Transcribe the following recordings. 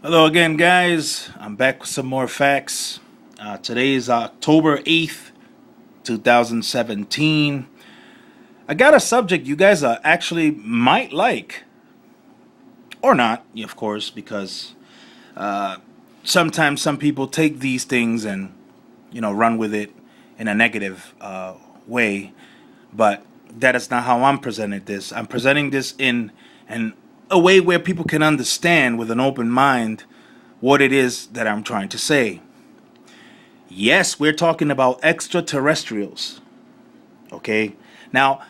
Hello again, guys. I'm back with some more facts. Today is October 8th, 2017. I got a subject you guys actually might like. Or not, of course, because sometimes some people take these things and, run with it in a negative way. But that is not how I'm presenting this. I'm presenting this in a way where people can understand with an open mind what it is that I'm trying to say. Yes, we're talking about extraterrestrials. Okay? Now,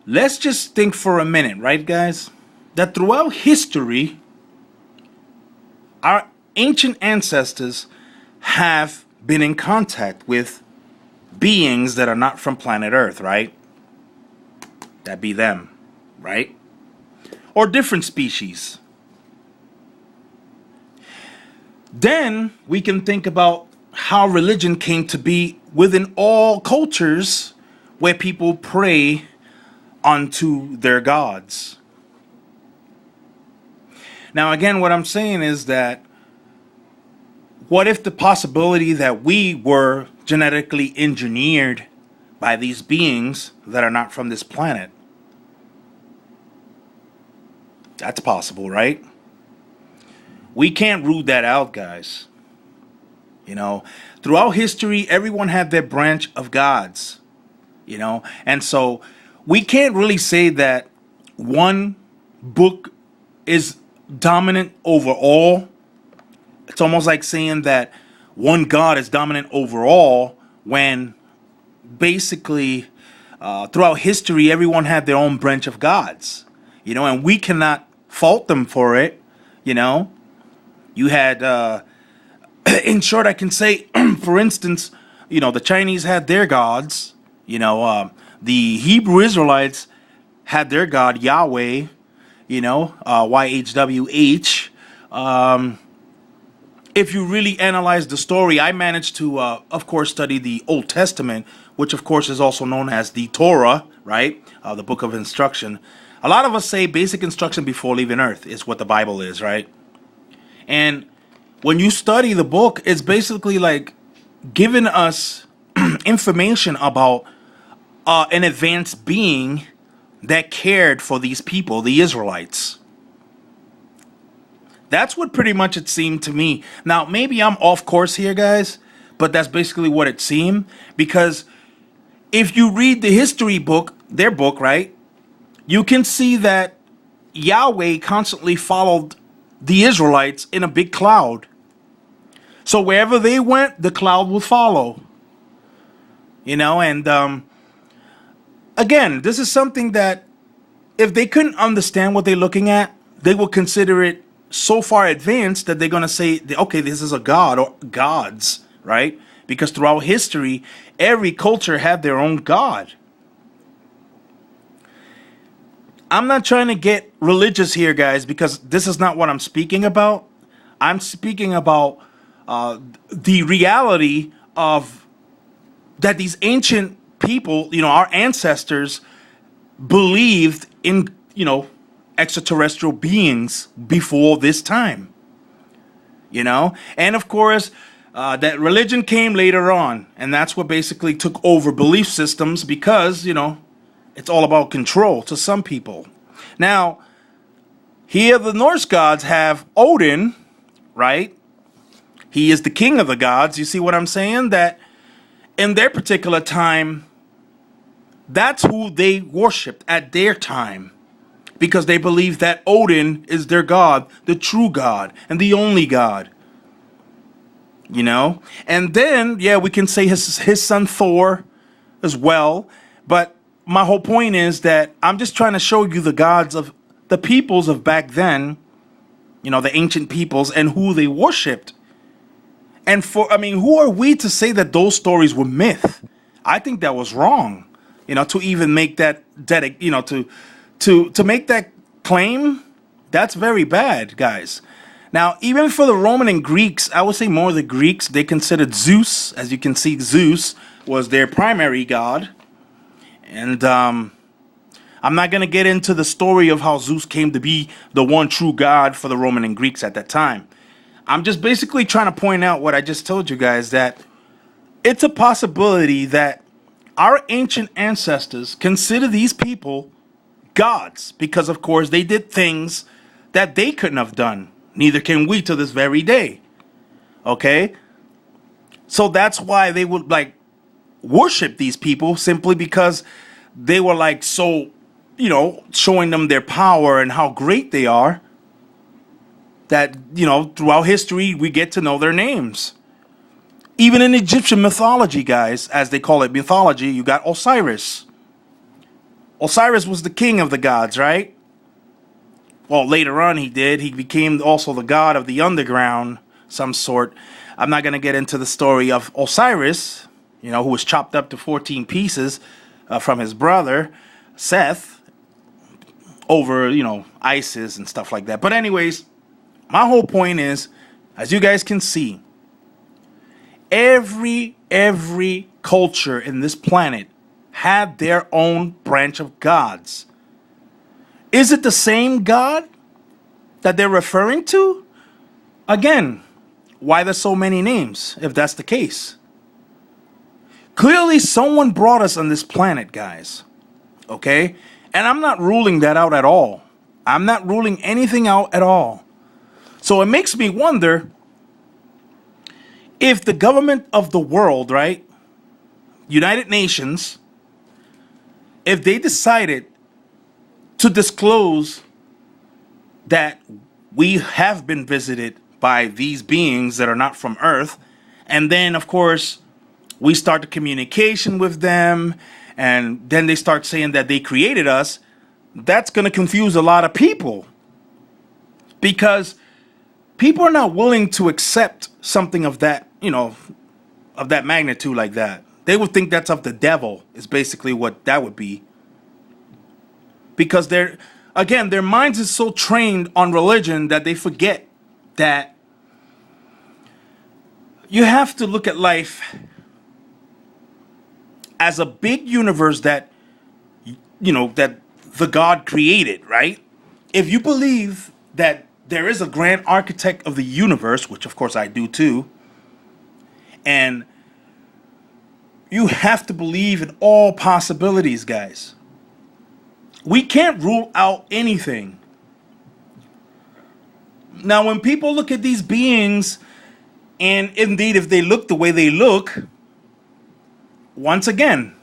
let's just think for a minute, right, guys? That throughout history, our ancient ancestors have been in contact with beings that are not from planet Earth, right? That be them, right? Or different species. Then we can think about how religion came to be within all cultures where people pray unto their gods. Now, again, what I'm saying is that what if the possibility that we were genetically engineered by these beings that are not from this planet? That's possible, right? We can't rule that out, guys. Throughout history, everyone had their branch of gods, and so we can't really say that one book is dominant over all. It's almost like saying that one god is dominant over all when basically throughout history, everyone had their own branch of gods, and we cannot fault them for it, You had, in short, I can say, for instance, the Chinese had their gods. The Hebrew Israelites had their god Yahweh. YHWH. If you really analyze the story, I managed to, of course, study the Old Testament, which, of course, is also known as the Torah, right? The book of instruction. A lot of us say basic instruction before leaving Earth is what the Bible is, right? And when you study the book, it's basically like giving us information about an advanced being that cared for these people, the Israelites. That's what pretty much it seemed to me. Now, maybe I'm off course here, guys, but that's basically what it seemed. Because if you read the history book, their book, right, you can see that Yahweh constantly followed the Israelites in a big cloud. So wherever they went, the cloud would follow. And again, this is something that if they couldn't understand what they're looking at, they will consider it so far advanced that they're going to say, okay, this is a god or gods, right? Because throughout history, every culture had their own god. I'm not trying to get religious here, guys, because this is not what I'm speaking about. I'm speaking about the reality of that these ancient people, our ancestors, believed in, extraterrestrial beings before this time. And of course, that religion came later on, and that's what basically took over belief systems because, it's all about control to some people. Now, here the Norse gods have Odin, right? He is the king of the gods. You see what I'm saying? That in their particular time, that's who they worshipped at their time. Because they believe that Odin is their god, the true god, and the only god. And then, yeah, we can say his son Thor as well. But my whole point is that I'm just trying to show you the gods of the peoples of back then, the ancient peoples, and who they worshipped. And who are we to say that those stories were myth? I think that was wrong, to even make that, to make that claim. That's very bad, guys. Now, even for the Roman and Greeks, I would say more the Greeks, they considered Zeus, as you can see, Zeus was their primary god. And I'm not going to get into the story of how Zeus came to be the one true God for the Roman and Greeks at that time. I'm just basically trying to point out what I just told you guys, that it's a possibility that our ancient ancestors consider these people gods because, of course, they did things that they couldn't have done. Neither can we to this very day. Okay? So that's why they would like worship these people, simply because they were like so, showing them their power and how great they are, that, throughout history we get to know their names. Even in Egyptian mythology, guys, as they call it mythology, you got Osiris. Osiris was the king of the gods, right? Well, later on he became also the god of the underground, some sort. I'm not going to get into the story of Osiris, who was chopped up to 14 pieces from his brother, Seth, over, Isis and stuff like that. But anyways, my whole point is, as you guys can see, every culture in this planet had their own branch of gods. Is it the same God that they're referring to? Again, why there's so many names, if that's the case? Clearly, someone brought us on this planet, guys. Okay? And I'm not ruling that out at all. I'm not ruling anything out at all. So it makes me wonder if the government of the world, right, United Nations, if they decided to disclose that we have been visited by these beings that are not from Earth, and then, of course, we start the communication with them, and then they start saying that they created us, that's going to confuse a lot of people. Because people are not willing to accept something of that, of that magnitude like that. They would think that's of the devil, is basically what that would be. Because their minds is so trained on religion that they forget that you have to look at life as a big universe that, that the God created, right? If you believe that there is a grand architect of the universe, which of course I do too, and you have to believe in all possibilities, guys. We can't rule out anything. Now, when people look at these beings, and indeed if they look the way they look, once again,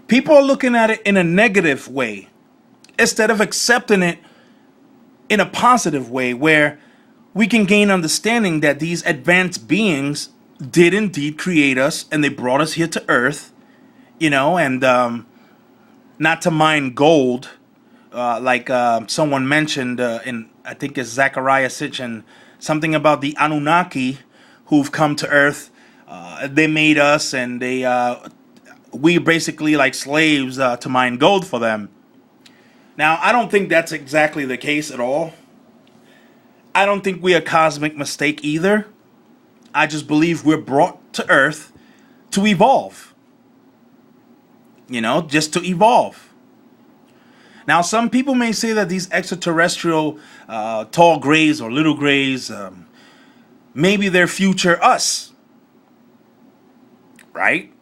people are looking at it in a negative way instead of accepting it in a positive way, where we can gain understanding that these advanced beings did indeed create us, and they brought us here to Earth, and not to mine gold, like someone mentioned in, I think it's Zachariah Sitchin, something about the Anunnaki who've come to Earth. They made us, and we basically like slaves to mine gold for them. Now, I don't think that's exactly the case at all. I don't think we're a cosmic mistake either. I just believe we're brought to Earth to evolve. Just to evolve. Now, some people may say that these extraterrestrial tall grays or little grays, maybe they're future us. Right?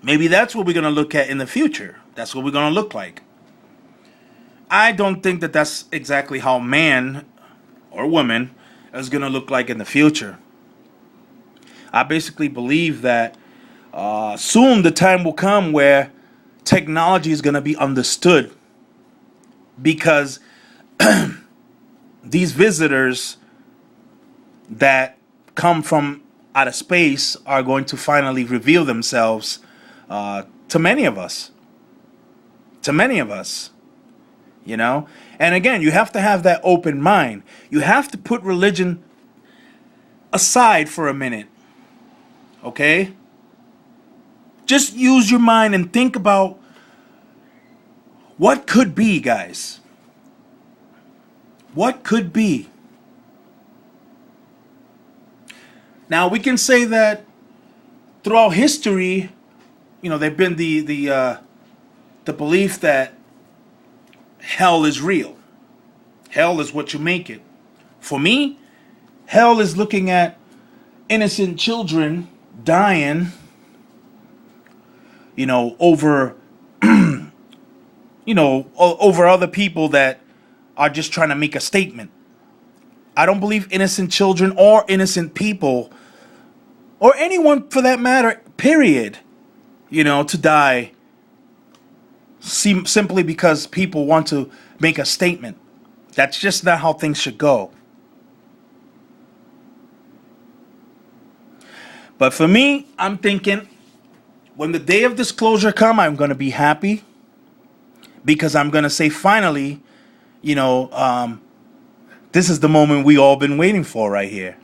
Maybe that's what we're going to look at in the future. That's what we're going to look like. I don't think that that's exactly how man or woman is going to look like in the future. I basically believe that soon the time will come where technology is going to be understood, because these visitors that come from outer space are going to finally reveal themselves to many of us. To many of us. And again, you have to have that open mind. You have to put religion aside for a minute. Okay? Just use your mind and think about what could be, guys. What could be? Now, we can say that throughout history, there've been the belief that hell is real. Hell is what you make it. For me, hell is looking at innocent children dying, over, over other people that are just trying to make a statement. I don't believe innocent children or innocent people, or anyone for that matter, period, to die simply because people want to make a statement. That's just not how things should go. But for me, I'm thinking when the day of disclosure come, I'm going to be happy because I'm going to say finally, this is the moment we all been waiting for right here.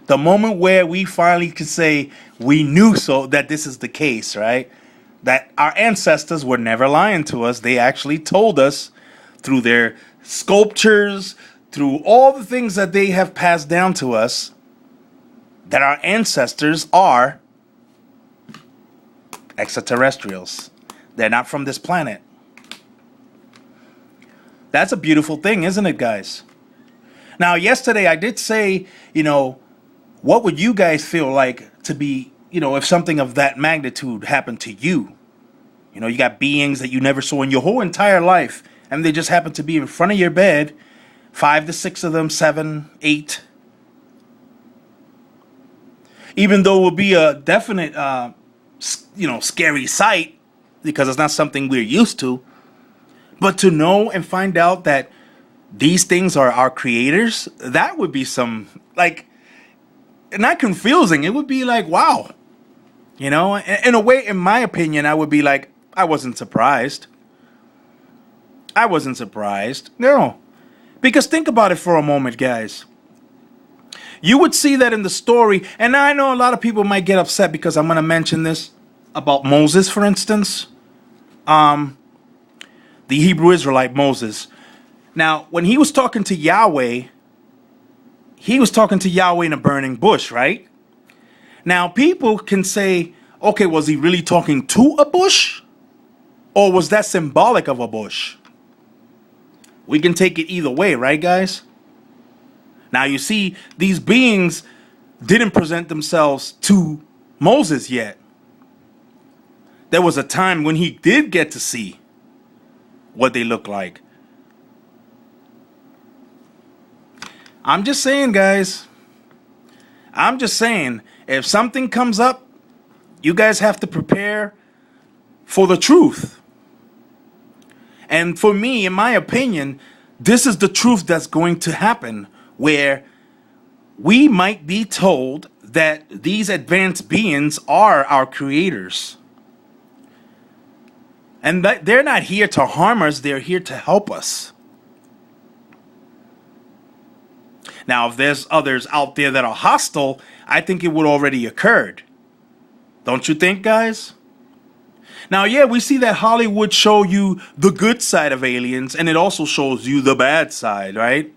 The moment where we finally could say we knew so that this is the case, right? That our ancestors were never lying to us. They actually told us through their sculptures, through all the things that they have passed down to us, that our ancestors are extraterrestrials. They're not from this planet. That's a beautiful thing, isn't it, guys? Now, yesterday I did say, what would you guys feel like to be, if something of that magnitude happened to you? You got beings that you never saw in your whole entire life, and they just happen to be in front of your bed, 5 to 6 of them, 7, 8. Even though it would be a definite, scary sight, because it's not something we're used to. But to know and find out that these things are our creators, that would be some, not confusing. It would be like, wow. In a way, in my opinion, I would be like, I wasn't surprised. I wasn't surprised. No. Because think about it for a moment, guys. You would see that in the story, and I know a lot of people might get upset because I'm going to mention this about Moses, for instance. The Hebrew Israelite Moses. Now, when he was talking to Yahweh, he was talking to Yahweh in a burning bush, right? Now, people can say, okay, was he really talking to a bush? Or was that symbolic of a bush? We can take it either way, right, guys? Now, you see, these beings didn't present themselves to Moses yet. There was a time when he did get to see what they look like. I'm just saying, guys. I'm just saying, if something comes up, you guys have to prepare for the truth. And for me, in my opinion, this is the truth that's going to happen, where we might be told that these advanced beings are our creators. And that they're not here to harm us, they're here to help us. Now, if there's others out there that are hostile, I think it would already occurred. Don't you think, guys? Now, yeah, we see that Hollywood show you the good side of aliens, and it also shows you the bad side, right?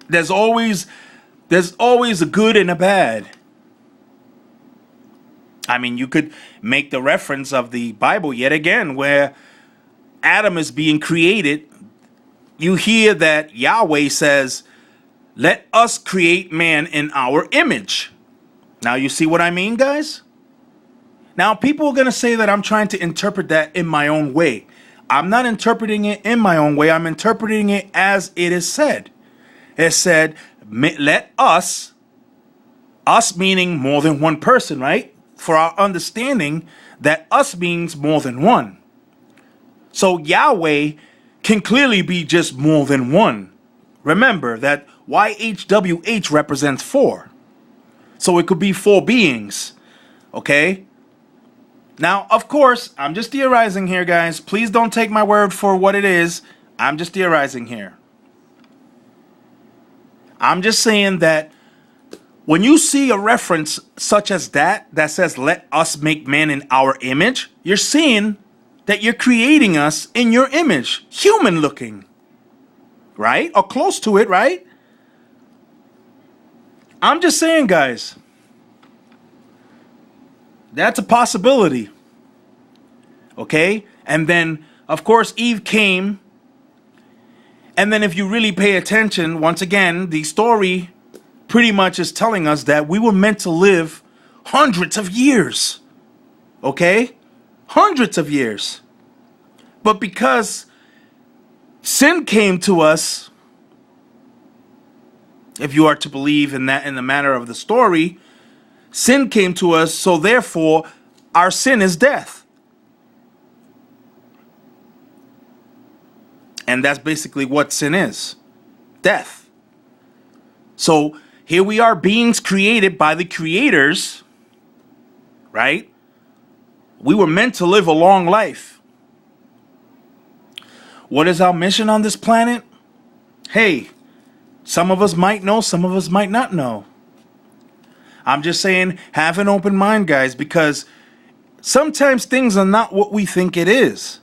There's always a good and a bad. I mean, you could make the reference of the Bible yet again, where Adam is being created. You hear that Yahweh says, let us create man in our image. Now, you see what I mean, guys? Now, people are going to say that I'm trying to interpret that in my own way. I'm not interpreting it in my own way. I'm interpreting it as it is said. It said, let us meaning more than one person, right? For our understanding that us means more than one. So Yahweh can clearly be just more than one. Remember that YHWH represents 4. So it could be 4 beings. Okay? Now, of course, I'm just theorizing here, guys. Please don't take my word for what it is. I'm just theorizing here. I'm just saying that when you see a reference such as that says, let us make man in our image, you're seeing that you're creating us in your image, human looking, right? Or close to it, right? I'm just saying, guys, that's a possibility. Okay? And then, Of course, Eve came. And then if you really pay attention, once again, the story pretty much is telling us that we were meant to live hundreds of years. Okay? Hundreds of years. But because sin came to us, if you are to believe in that, in the manner of the story, sin came to us, so therefore our sin is death. And that's basically what sin is. Death. So here we are, beings created by the creators, right? We were meant to live a long life. What is our mission on this planet? Hey, some of us might know, some of us might not know. I'm just saying, have an open mind, guys, because sometimes things are not what we think it is.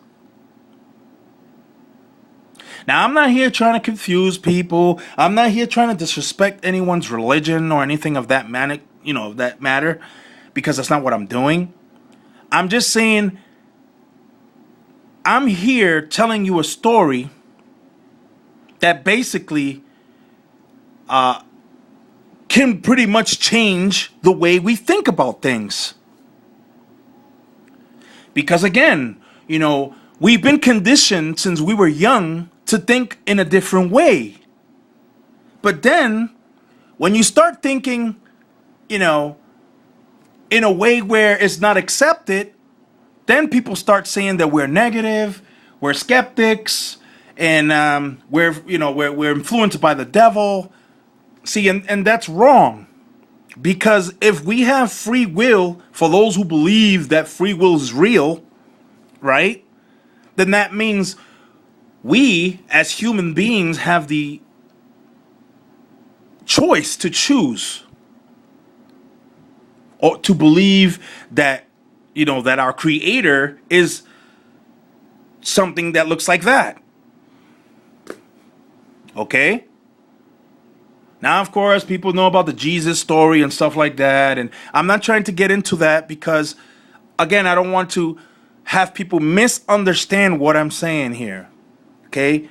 Now, I'm not here trying to confuse people. I'm not here trying to disrespect anyone's religion or anything of that matter, because that's not what I'm doing. I'm just saying, I'm here telling you a story that basically can pretty much change the way we think about things. Because again, we've been conditioned since we were young to think in a different way. But then, when you start thinking, in a way where it's not accepted, then people start saying that we're negative, we're skeptics, and we're influenced by the devil. See, and that's wrong. Because if we have free will, for those who believe that free will is real, right? Then that means we, as human beings, have the choice to choose or to believe that, that our creator is something that looks like that. Okay? Now, of course, people know about the Jesus story and stuff like that. And I'm not trying to get into that because, again, I don't want to have people misunderstand what I'm saying here. Okay?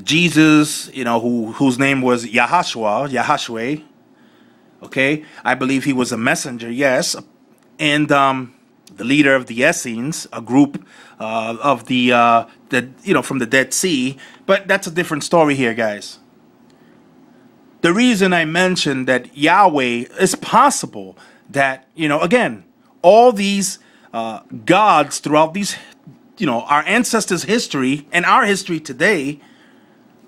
Jesus, whose name was Yahshua. Okay? I believe he was a messenger, yes. And the leader of the Essenes, a group of from the Dead Sea. But that's a different story here, guys. The reason I mentioned that Yahweh is possible that, again, all these gods throughout these, our ancestors' history and our history today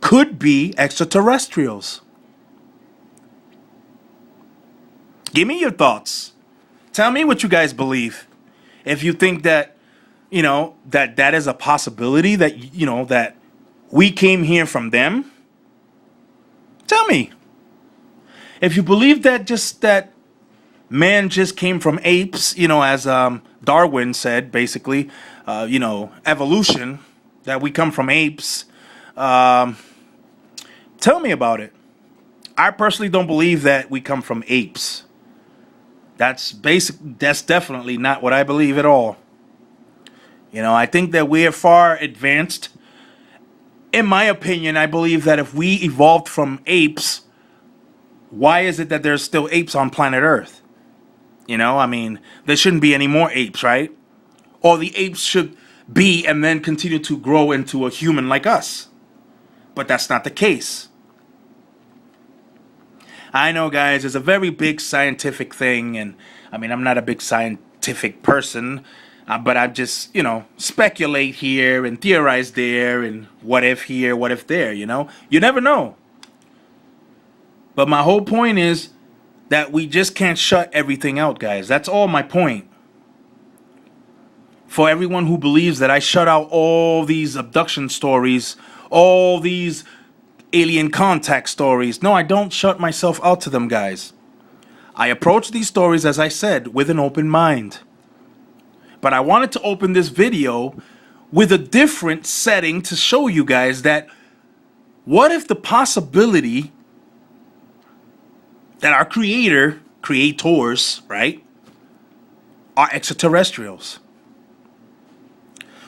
could be extraterrestrials. Give me your thoughts. Tell me what you guys believe. If you think that, that is a possibility, that, that we came here from them, tell me. If you believe that man just came from apes, as Darwin said, basically, evolution, that we come from apes, tell me about it. I personally don't believe that we come from apes. That's definitely not what I believe at all. I think that we are far advanced. In my opinion, I believe that if we evolved from apes, why is it that there's still apes on planet Earth? There shouldn't be any more apes, right? Or the apes should be and then continue to grow into a human like us. But that's not the case. I know, guys, it's a very big scientific thing, and I'm not a big scientific person, but I just, speculate here and theorize there, and what if here, what if there, You never know. But my whole point is that we just can't shut everything out, guys. That's all my point. For everyone who believes that I shut out all these abduction stories, all these alien contact stories. No, I don't shut myself out to them, guys. I approach these stories, as I said, with an open mind. But I wanted to open this video with a different setting to show you guys that what if the possibility that our creators, right, are extraterrestrials?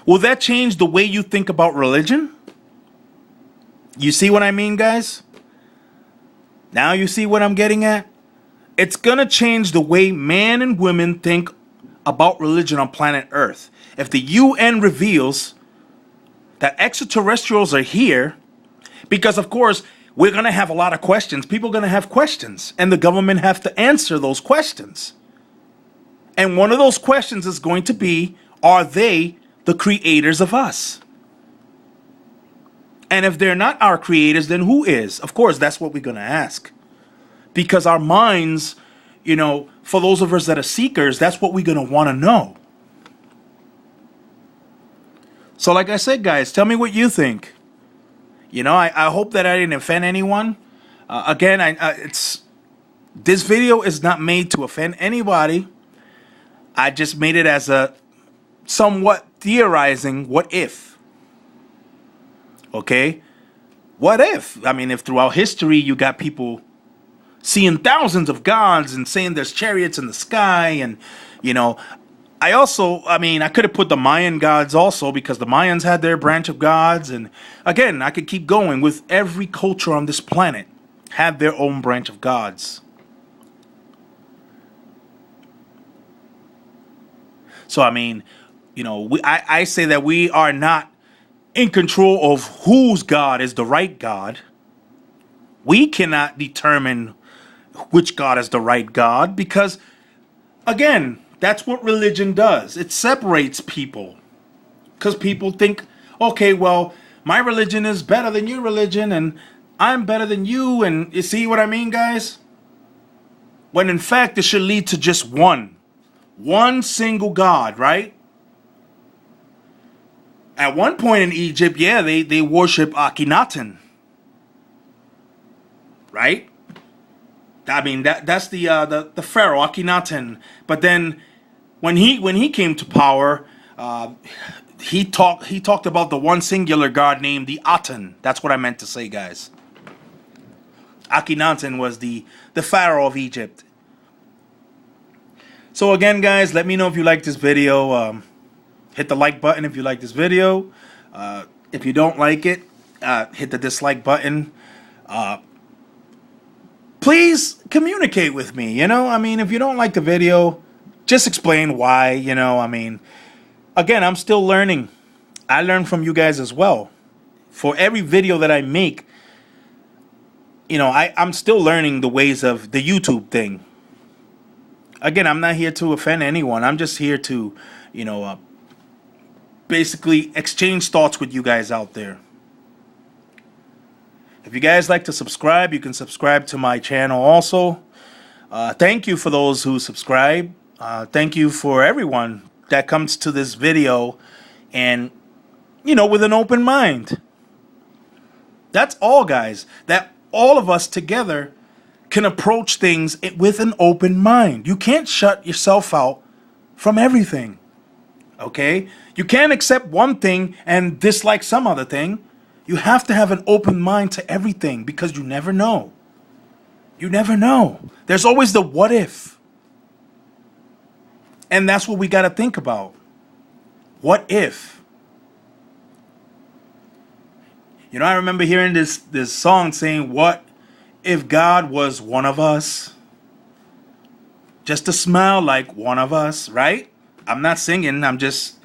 Will that change the way you think about religion? You see what I mean, guys? Now you see what I'm getting at? It's going to change the way men and women think about religion on planet Earth. If the UN reveals that extraterrestrials are here, because of course, we're going to have a lot of questions. People are going to have questions, and the government have to answer those questions. And one of those questions is going to be, are they the creators of us? And if they're not our creators, then who is? Of course, that's what we're going to ask. Because our minds, you know, for those of us that are seekers, that's what we're going to want to know. So like I said, guys, tell me what you think. You know, I hope that I didn't offend anyone. Again, this video is not made to offend anybody. I just made it as a somewhat theorizing what if. Okay? What if? I mean, if throughout history you got people seeing thousands of gods and saying there's chariots in the sky, and, you know, I could have put the Mayan gods also, because the Mayans had their branch of gods, and again, I could keep going with every culture on this planet had their own branch of gods. So, I mean, you know, I say that we are not in control of whose God is the right God. We cannot determine which God is the right God because, again, that's what religion does. It separates people. Because people think, okay, well, my religion is better than your religion, and I'm better than you, and you see what I mean, guys? When in fact, it should lead to just one single God, right? At one point in Egypt, yeah, they worship Akhenaten, right? I mean, that's the pharaoh Akhenaten. But then, when he came to power, he talked about the one singular god named the Aten. That's what I meant to say, guys. Akhenaten was the pharaoh of Egypt. So again, guys, let me know if you like this video. Hit the like button if you like this video. If you don't like it, hit the dislike button. Please communicate with me, you know? I mean, if you don't like the video, just explain why, you know? I mean, again, I'm still learning. I learn from you guys as well. For every video that I make, you know, I'm still learning the ways of the YouTube thing. Again, I'm not here to offend anyone. I'm just here to, you know, basically exchange thoughts with you guys out there. If you guys like to subscribe, you can subscribe to my channel also. Thank you for those who subscribe. Thank you for everyone that comes to this video and, you know, with an open mind. That's all, guys. That all of us together can approach things with an open mind. You can't shut yourself out from everything. Okay? You can't accept one thing and dislike some other thing. You have to have an open mind to everything because you never know. You never know. There's always the what if. And that's what we got to think about. What if? You know, I remember hearing this song saying, what if God was one of us? Just to smile like one of us, right? I'm not singing, I'm just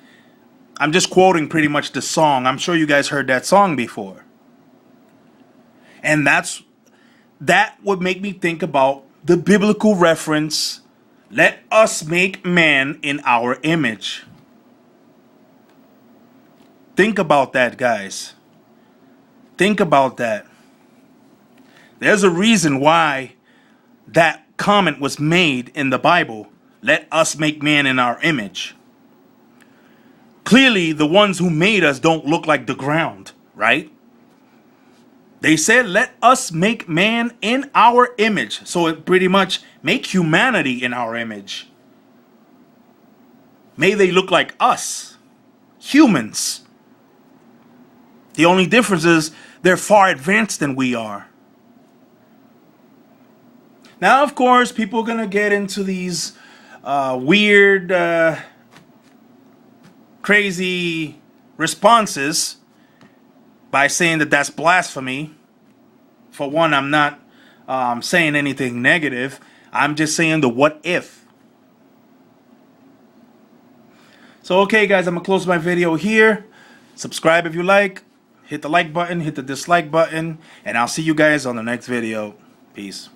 quoting pretty much the song. I'm sure you guys heard that song before. And that would make me think about the biblical reference, let us make man in our image. Think about that, guys. Think about that. There's a reason why that comment was made in the Bible. Let us make man in our image. Clearly, the ones who made us don't look like the ground, right? They said, let us make man in our image. So it pretty much make humanity in our image. May they look like us, humans. The only difference is they're far advanced than we are. Now, of course, people are going to get into these weird, crazy responses by saying that that's blasphemy. For one, I'm not saying anything negative. I'm just saying the what if. So, okay, guys, I'm going to close my video here. Subscribe if you like. Hit the like button, hit the dislike button, and I'll see you guys on the next video. Peace.